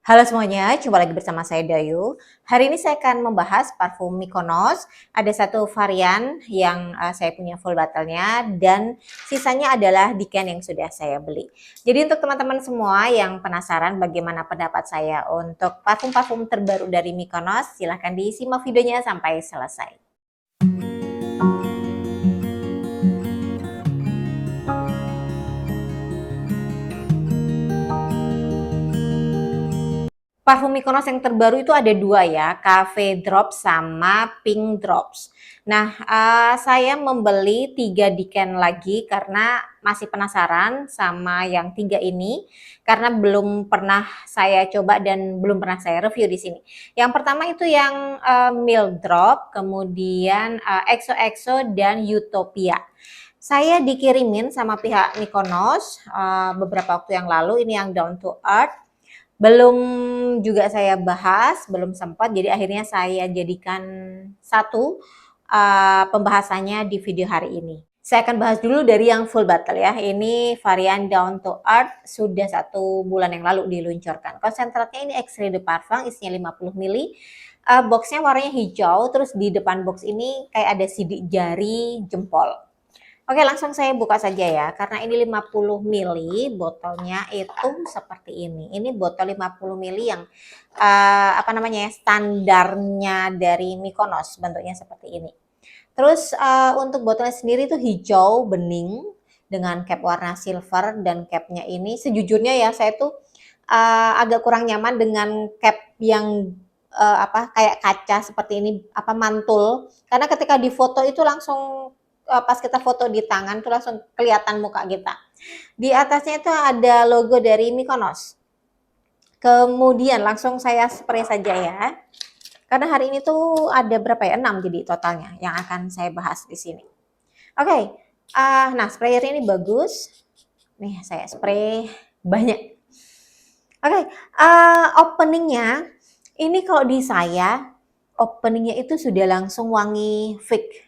Halo semuanya, jumpa lagi bersama saya Dayu. Hari ini saya akan membahas parfum Mykonos. Ada satu varian yang saya punya full bottle-nya dan sisanya adalah Diken yang sudah saya beli. Jadi untuk teman-teman semua yang penasaran bagaimana pendapat saya untuk parfum-parfum terbaru dari Mykonos, silahkan disimak videonya sampai selesai. Parfum Mykonos yang terbaru itu ada dua ya, Cafe Drops sama Pink Drops. Nah, saya membeli 3 Diken lagi karena masih penasaran sama yang 3 ini, karena belum pernah saya coba dan belum pernah saya review di sini. Yang pertama itu yang Milk Drop, kemudian EXO-EXO dan Utopia. Saya dikirimin sama pihak Mykonos beberapa waktu yang lalu, ini yang Down to Earth. Belum juga saya bahas, belum sempat, jadi akhirnya saya jadikan satu pembahasannya di video hari ini. Saya akan bahas dulu dari yang full bottle ya. Ini varian Down to Earth, sudah 1 bulan yang lalu diluncurkan. Konsentratnya ini Extrait de Parfum, isinya 50 ml. Boxnya warnanya hijau, terus di depan box ini kayak ada sidik jari jempol. Oke, langsung saya buka saja ya, karena ini 50 ml, botolnya itu seperti ini. Ini botol 50 ml yang standarnya dari Mykonos, bentuknya seperti ini. Terus untuk botolnya sendiri itu hijau bening dengan cap warna silver, dan capnya ini sejujurnya ya saya tuh agak kurang nyaman dengan cap yang kayak kaca seperti ini, mantul. Karena ketika di foto itu langsung pas kita foto di tangan tuh langsung kelihatan muka kita. Di atasnya itu ada logo dari Mykonos. Kemudian langsung saya spray saja ya. Karena hari ini tuh ada berapa ya? 6 jadi totalnya yang akan saya bahas di sini. Oke. Nah, sprayer ini bagus. Nih, saya spray banyak. Oke, openingnya ini kalau di saya openingnya itu sudah langsung wangi fig.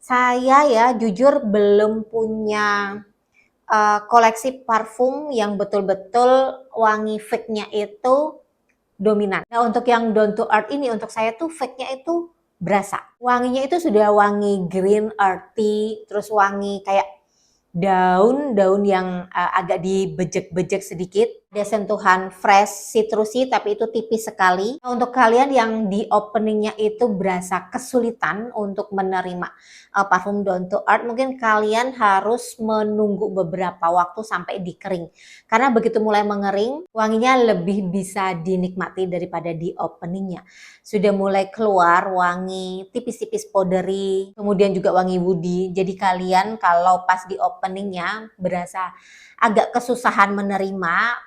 Saya ya jujur belum punya koleksi parfum yang betul-betul wangi fake-nya itu dominan. Nah, untuk yang Down to Earth ini untuk saya tuh fake-nya itu berasa. Wanginya itu sudah wangi green earthy, terus wangi kayak daun-daun yang agak dibejek-bejek sedikit. Ada sentuhan fresh citrusy tapi itu tipis sekali. Nah, untuk kalian yang di openingnya itu berasa kesulitan untuk menerima parfum Down to Earth, mungkin kalian harus menunggu beberapa waktu sampai dikering. Karena begitu mulai mengering, wanginya lebih bisa dinikmati daripada di openingnya. Sudah mulai keluar wangi tipis-tipis powdery, kemudian juga wangi woody. Jadi kalian kalau pas di openingnya berasa agak kesusahan menerima,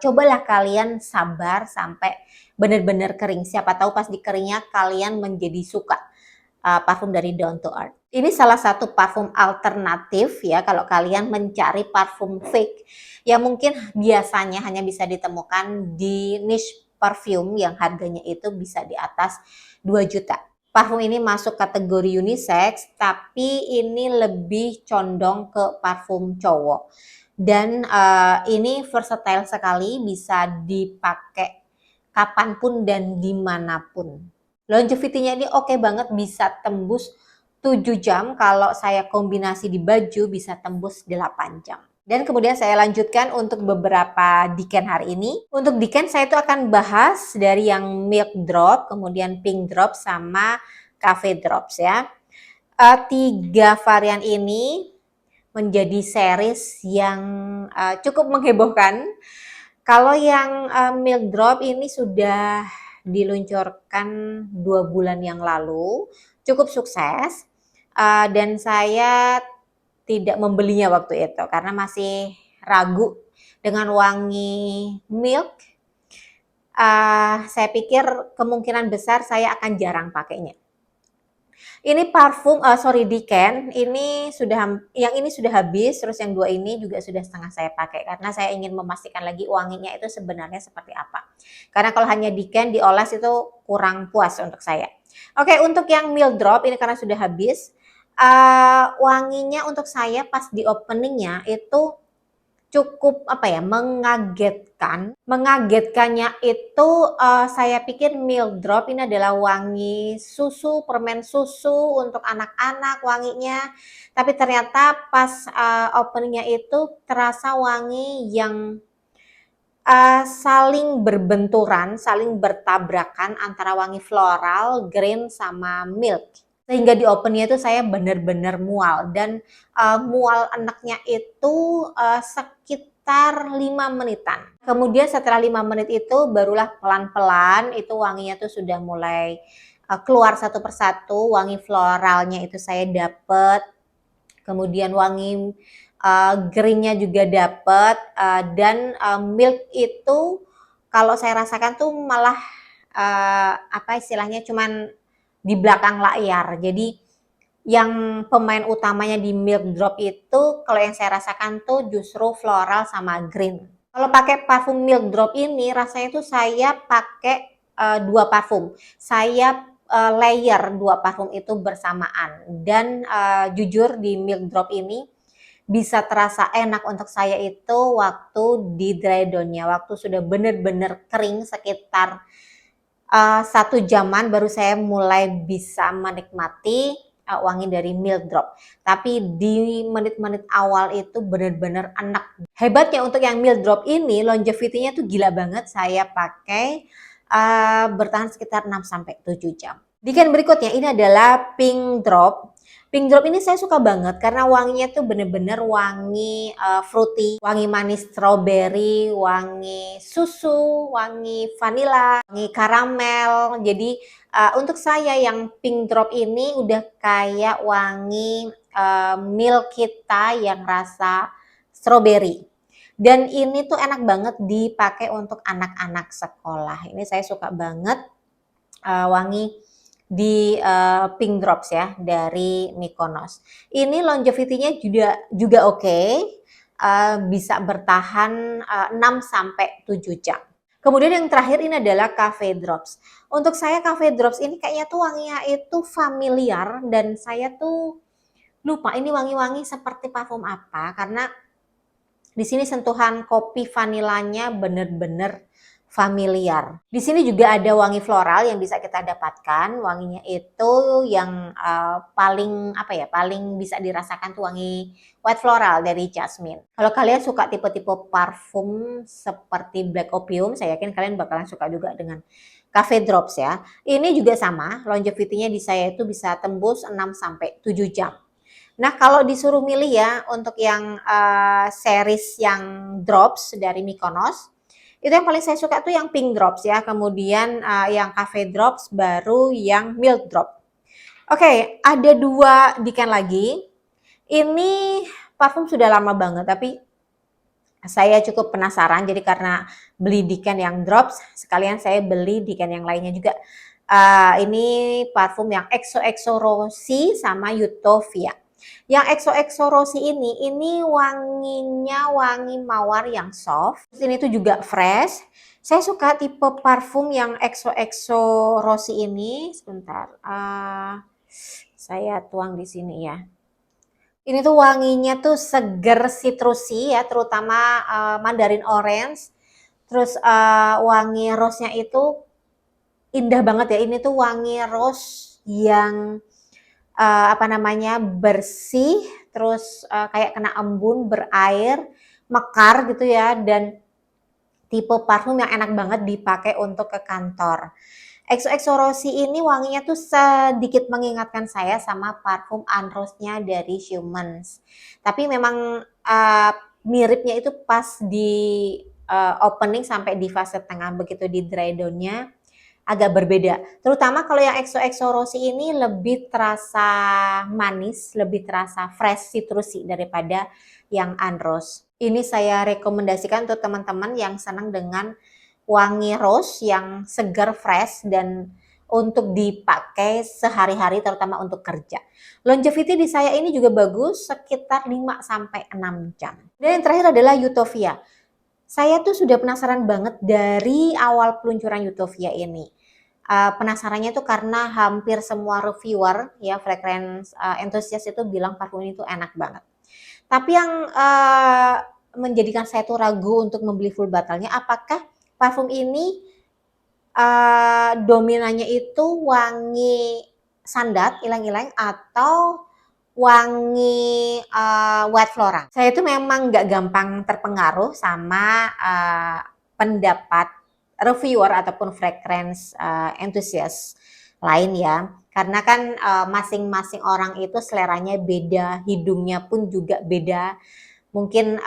cobalah kalian sabar sampai benar-benar kering. Siapa tahu pas dikeringnya kalian menjadi suka parfum dari Down to Earth. Ini salah satu parfum alternatif ya kalau kalian mencari parfum fake yang mungkin biasanya hanya bisa ditemukan di niche parfum yang harganya itu bisa di atas 2 juta. Parfum ini masuk kategori unisex, tapi ini lebih condong ke parfum cowok. Dan ini versatile sekali, bisa dipakai kapanpun dan dimanapun. Longevity-nya ini oke banget, bisa tembus 7 jam. Kalau saya kombinasi di baju bisa tembus 8 jam. Dan kemudian saya lanjutkan untuk beberapa Diken hari ini. Untuk Diken saya itu akan bahas dari yang Milk Drop, kemudian Pink Drop, sama Cafe Drops ya. 3 varian ini menjadi series yang cukup menghebohkan. Kalau yang Milk Drop ini sudah diluncurkan 2 bulan yang lalu, cukup sukses, dan saya tidak membelinya waktu itu karena masih ragu dengan wangi milk. Saya pikir kemungkinan besar saya akan jarang pakainya. Ini parfum, Diken, yang ini sudah habis, terus yang 2 ini juga sudah setengah saya pakai, karena saya ingin memastikan lagi wanginya itu sebenarnya seperti apa. Karena kalau hanya Diken dioles itu kurang puas untuk saya. Oke, untuk yang Milk Drop ini karena sudah habis, wanginya untuk saya pas di openingnya itu cukup apa ya, mengagetkan. Mengagetkannya itu saya pikir Milk Drop ini adalah wangi susu, permen susu untuk anak-anak wanginya. Tapi ternyata pas openingnya itu terasa wangi yang saling berbenturan, saling bertabrakan antara wangi floral, green, sama milk. Sehingga di opennya itu saya benar-benar mual dan mual enaknya itu sekitar 5 menitan. Kemudian setelah 5 menit itu barulah pelan-pelan itu wanginya tuh sudah mulai keluar satu persatu, wangi floralnya itu saya dapet, kemudian wangi greennya juga dapet, dan milk itu kalau saya rasakan tuh malah apa istilahnya cuman di belakang layar. Jadi yang pemain utamanya di Milk Drop itu kalau yang saya rasakan tuh justru floral sama green. Kalau pakai parfum Milk Drop ini rasanya tuh saya pakai 2 parfum. Saya layer 2 parfum itu bersamaan dan jujur di Milk Drop ini bisa terasa enak untuk saya itu waktu di dry down-nya, waktu sudah benar-benar kering sekitar 1 jaman baru saya mulai bisa menikmati wangi dari Milk Drop. Tapi di menit-menit awal itu benar-benar enak. Hebatnya untuk yang Milk Drop ini longevity-nya tuh gila banget. Saya pakai bertahan sekitar 6-7 jam. Diken berikutnya ini adalah Pink Drop. Pink Drop ini saya suka banget karena wanginya tuh bener-bener wangi fruity, wangi manis strawberry, wangi susu, wangi vanilla, wangi karamel. Jadi untuk saya yang Pink Drop ini udah kayak wangi milk kita yang rasa strawberry. Dan ini tuh enak banget dipakai untuk anak-anak sekolah. Ini saya suka banget wangi di Pink Drops ya dari Mykonos. Ini longevity-nya juga oke, bisa bertahan 6-7 jam. Kemudian yang terakhir ini adalah Cafe Drops. Untuk saya Cafe Drops ini kayaknya tuh wanginya itu familiar dan saya tuh lupa ini wangi-wangi seperti parfum apa karena di sini sentuhan kopi vanilanya bener-bener familiar. Di sini juga ada wangi floral yang bisa kita dapatkan. Wanginya itu yang paling apa ya, paling bisa dirasakan tuh wangi white floral dari jasmine. Kalau kalian suka tipe-tipe parfum seperti Black Opium, saya yakin kalian bakalan suka juga dengan Cafe Drops ya. Ini juga sama, longevity-nya di saya itu bisa tembus 6-7 jam. Nah, kalau disuruh milih ya untuk yang series yang Drops dari Mykonos, itu yang paling saya suka tuh yang Pink Drops ya, kemudian yang Cafe Drops, baru yang Milk Drop. Oke, ada 2 Diken lagi. Ini parfum sudah lama banget, tapi saya cukup penasaran. Jadi karena beli Diken yang Drops, sekalian saya beli Diken yang lainnya juga. Ini parfum yang XOXO Rossi sama Utopia. Yang XOXO Rossi ini wanginya wangi mawar yang soft. Terus ini tuh juga fresh. Saya suka tipe parfum yang XOXO Rossi ini. Sebentar, saya tuang di sini ya. Ini tuh wanginya tuh seger citrusy ya, terutama mandarin orange. Terus wangi rose-nya itu indah banget ya. Ini tuh wangi rose yang apa namanya, bersih, terus kayak kena embun, berair, mekar gitu ya, dan tipe parfum yang enak banget dipakai untuk ke kantor. XOXO Rossi ini wanginya tuh sedikit mengingatkan saya sama parfum Unrose-nya dari Humans. Tapi memang miripnya itu pas di opening sampai di fase tengah, begitu di dry down-nya agak berbeda. Terutama kalau yang XOXO Rossi ini lebih terasa manis, lebih terasa fresh citrusy daripada yang Unrose. Ini saya rekomendasikan untuk teman-teman yang senang dengan wangi rose yang segar, fresh, dan untuk dipakai sehari-hari terutama untuk kerja. Longevity di saya ini juga bagus, sekitar 5-6 jam. Dan yang terakhir adalah Utopia. Saya tuh sudah penasaran banget dari awal peluncuran Utopia ini. Penasarannya tuh karena hampir semua reviewer ya, fragrance enthusiast itu bilang parfum ini tuh enak banget. Tapi yang menjadikan saya tuh ragu untuk membeli full bottle-nya, apakah parfum ini dominannya itu wangi sandat, ilang-ilang atau wangi white floral. Saya itu memang nggak gampang terpengaruh sama pendapat reviewer ataupun fragrance enthusiast lain ya. Karena kan masing-masing orang itu seleranya beda, hidungnya pun juga beda. Mungkin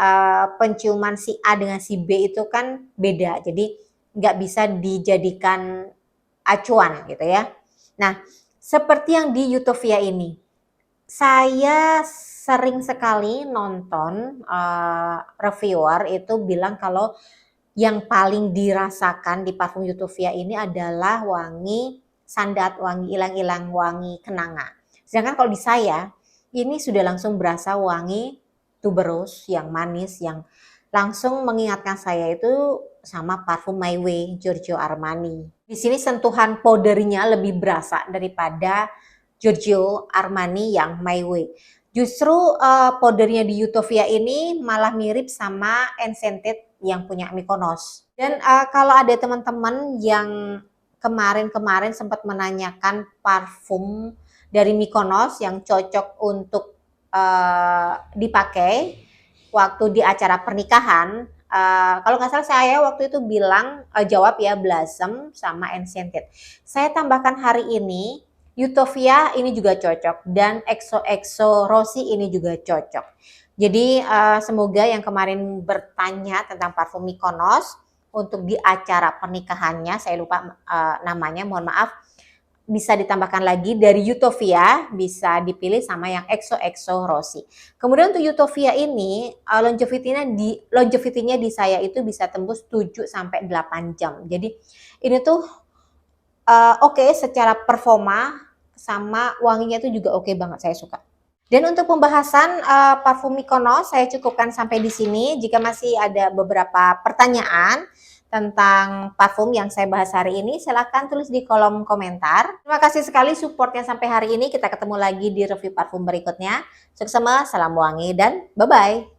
penciuman si A dengan si B itu kan beda. Jadi nggak bisa dijadikan acuan gitu ya. Nah, seperti yang di Utopia ini, saya sering sekali nonton reviewer itu bilang kalau yang paling dirasakan di parfum Utopia ini adalah wangi sandat, wangi ilang-ilang, wangi kenanga. Sedangkan kalau di saya, ini sudah langsung berasa wangi tuberose yang manis, yang langsung mengingatkan saya itu sama parfum My Way Giorgio Armani. Di sini sentuhan powdernya lebih berasa daripada Giorgio Armani yang My Way. Justru powdernya di Utopia ini malah mirip sama Enchanted yang punya Mykonos. Dan kalau ada teman-teman yang kemarin-kemarin sempat menanyakan parfum dari Mykonos yang cocok untuk dipakai waktu di acara pernikahan, kalau nggak salah saya waktu itu bilang jawab ya Blossom sama Enchanted. Saya tambahkan hari ini Utopia ini juga cocok dan XOXO Rossi ini juga cocok. Jadi semoga yang kemarin bertanya tentang parfum Mykonos untuk di acara pernikahannya, saya lupa namanya, mohon maaf, bisa ditambahkan lagi dari Utopia, bisa dipilih sama yang XOXO Rossi. Kemudian untuk Utopia ini longevity-nya di saya itu bisa tembus 7 sampai 8 jam. Jadi ini tuh oke secara performa sama wanginya itu juga oke banget, saya suka. Dan untuk pembahasan parfum Mykonos saya cukupkan sampai di sini. Jika masih ada beberapa pertanyaan tentang parfum yang saya bahas hari ini, silahkan tulis di kolom komentar. Terima kasih sekali supportnya sampai hari ini. Kita ketemu lagi di review parfum berikutnya. Sukses, salam wangi, dan bye-bye.